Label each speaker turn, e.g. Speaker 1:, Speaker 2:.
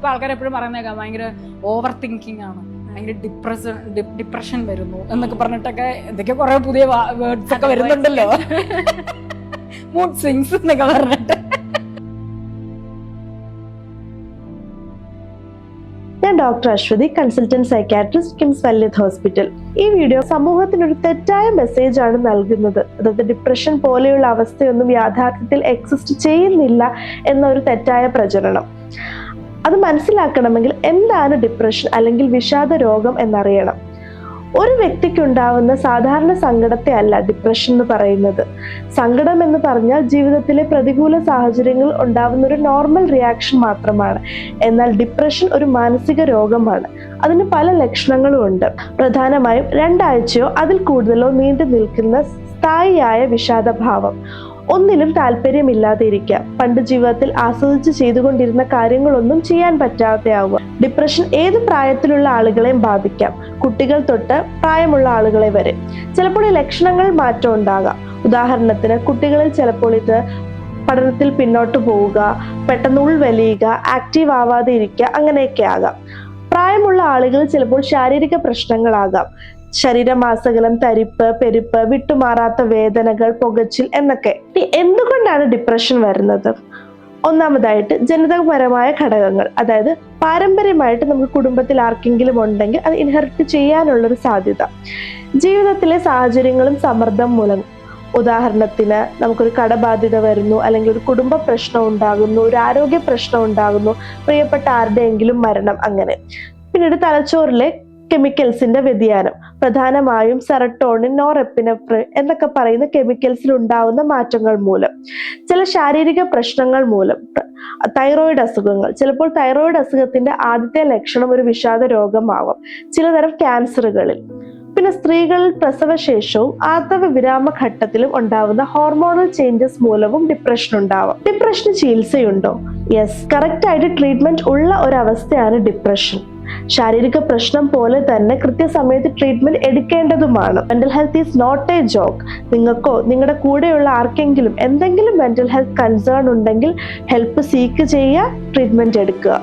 Speaker 1: ഇപ്പൊ ആൾക്കാർ എപ്പോഴും പറയുന്നേക്കാം ഭയങ്കര ഓവർ തിങ്കിങ് ആണ്, ഭയങ്കര ഡിപ്രഷൻ വരുന്നു എന്നൊക്കെ പറഞ്ഞിട്ടൊക്കെ എന്തൊക്കെ കുറെ പുതിയ വേർഡ്സ് ഒക്കെ വരുന്നുണ്ടല്ലോ, മൂഡ് സ്വിങ്സ് എന്നൊക്കെ പറഞ്ഞിട്ട്.
Speaker 2: ഞാൻ doctor Ashwathi, consultant psychiatrist, KIMS വല്യത് ഹോസ്പിറ്റൽ. ഈ വീഡിയോ സമൂഹത്തിനൊരു തെറ്റായ മെസ്സേജ് ആണ് നൽകുന്നത്. അതായത് ഡിപ്രഷൻ പോലെയുള്ള അവസ്ഥയൊന്നും യാഥാർത്ഥ്യത്തിൽ എക്സിസ്റ്റ് ചെയ്യുന്നില്ല എന്നൊരു തെറ്റായ പ്രചരണം. അത് മനസ്സിലാക്കണമെങ്കിൽ എന്താണ് ഡിപ്രഷൻ അല്ലെങ്കിൽ വിഷാദ രോഗം എന്നറിയണം. ഒരു വ്യക്തിക്ക് ഉണ്ടാവുന്ന സാധാരണ സങ്കടത്തെ അല്ല ഡിപ്രഷൻ എന്ന് പറയുന്നത്. സങ്കടം എന്ന് പറഞ്ഞാൽ ജീവിതത്തിലെ പ്രതികൂല സാഹചര്യങ്ങൾ ഉണ്ടാവുന്ന ഒരു നോർമൽ റിയാക്ഷൻ മാത്രമാണ്. എന്നാൽ ഡിപ്രഷൻ ഒരു മാനസിക രോഗമാണ്. അതിന് പല ലക്ഷണങ്ങളും ഉണ്ട്. പ്രധാനമായും 2 ആഴ്ചയോ അതിൽ കൂടുതലോ നീണ്ടു നിൽക്കുന്ന സ്ഥായിയായ വിഷാദഭാവം, ഒന്നിലും താല്പര്യമില്ലാതെ ഇരിക്കുക, പണ്ട് ജീവിതത്തിൽ ആസ്വദിച്ച് ചെയ്തുകൊണ്ടിരുന്ന കാര്യങ്ങളൊന്നും ചെയ്യാൻ പറ്റാതെയാവുക. ഡിപ്രഷൻ ഏത് പ്രായത്തിലുള്ള ആളുകളെയും ബാധിക്കാം, കുട്ടികൾ തൊട്ട് പ്രായമുള്ള ആളുകളെ വരെ. ചിലപ്പോൾ ഈ ലക്ഷണങ്ങൾ മാറ്റം ഉണ്ടാകാം. ഉദാഹരണത്തിന് കുട്ടികളിൽ ചിലപ്പോൾ ഇത് പഠനത്തിൽ പിന്നോട്ട് പോവുക, പെട്ടെന്ന് ഉൾവലിയുക, ആക്റ്റീവ് ആവാതെ ഇരിക്കുക, അങ്ങനെയൊക്കെ ആകാം. പ്രായമുള്ള ആളുകളിൽ ചിലപ്പോൾ ശാരീരിക പ്രശ്നങ്ങളാകാം, ശരീരമാസകലം, തരിപ്പ്, പെരുപ്പ്, വിട്ടുമാറാത്ത വേദനകൾ, പുകച്ചിൽ എന്നൊക്കെ. എന്തുകൊണ്ടാണ് ഡിപ്രഷൻ വരുന്നത്? ഒന്നാമതായിട്ട് ജനിതകപരമായ ഘടകങ്ങൾ, അതായത് പാരമ്പര്യമായിട്ട് നമുക്ക് കുടുംബത്തിൽ ആർക്കെങ്കിലും ഉണ്ടെങ്കിൽ അത് ഇൻഹെറിറ്റ് ചെയ്യാനുള്ളൊരു സാധ്യത. ജീവിതത്തിലെ സാഹചര്യങ്ങളും സമ്മർദ്ദം മൂലം, ഉദാഹരണത്തിന് നമുക്കൊരു കടബാധ്യത വരുന്നു, അല്ലെങ്കിൽ ഒരു കുടുംബ പ്രശ്നം ഉണ്ടാകുന്നു, ഒരു ആരോഗ്യ പ്രശ്നം ഉണ്ടാകുന്നു, പ്രിയപ്പെട്ട ആരുടെയെങ്കിലും മരണം, അങ്ങനെ. പിന്നീട് തലച്ചോറിലെ കെമിക്കൽസിന്റെ വ്യതിയാനം, പ്രധാനമായും സെറട്ടോണിൻ, നോറെപ്പിനെഫ്രിൻ എന്നൊക്കെ പറയുന്ന കെമിക്കൽസിൽ ഉണ്ടാവുന്ന മാറ്റങ്ങൾ മൂലം, ചില ശാരീരിക പ്രശ്നങ്ങൾ മൂലം, തൈറോയിഡ് അസുഖങ്ങൾ, ചിലപ്പോൾ തൈറോയിഡ് അസുഖത്തിന്റെ ആദ്യത്തെ ലക്ഷണം ഒരു വിഷാദ രോഗമാവാം, ചിലതരം ക്യാൻസറുകളിൽ. പിന്നെ സ്ത്രീകളിൽ പ്രസവശേഷവും ആർത്തവ വിരാമ ഘട്ടത്തിലും ഉണ്ടാവുന്ന ഹോർമോണൽ ചേഞ്ചസ് മൂലവും ഡിപ്രഷൻ ഉണ്ടാവാം. ഡിപ്രഷന് ചികിത്സയുണ്ടോ? യെസ്, കറക്റ്റ് ആയിട്ട് ട്രീറ്റ്മെന്റ് ഉള്ള ഒരവസ്ഥയാണ് ഡിപ്രഷൻ. ശാരീരിക പ്രശ്നം പോലെ തന്നെ കൃത്യസമയത്ത് ട്രീറ്റ്മെന്റ് എടുക്കേണ്ടതുമാണ്. Mental health is not a joke. നിങ്ങൾക്കോ നിങ്ങളുടെ കൂടെയുള്ള ആർക്കെങ്കിലും എന്തെങ്കിലും മെന്റൽ ഹെൽത്ത് കൺസേൺ ഉണ്ടെങ്കിൽ ഹെൽപ്പ് സീക്ക് ചെയ്യുക, ട്രീറ്റ്മെന്റ് എടുക്കുക.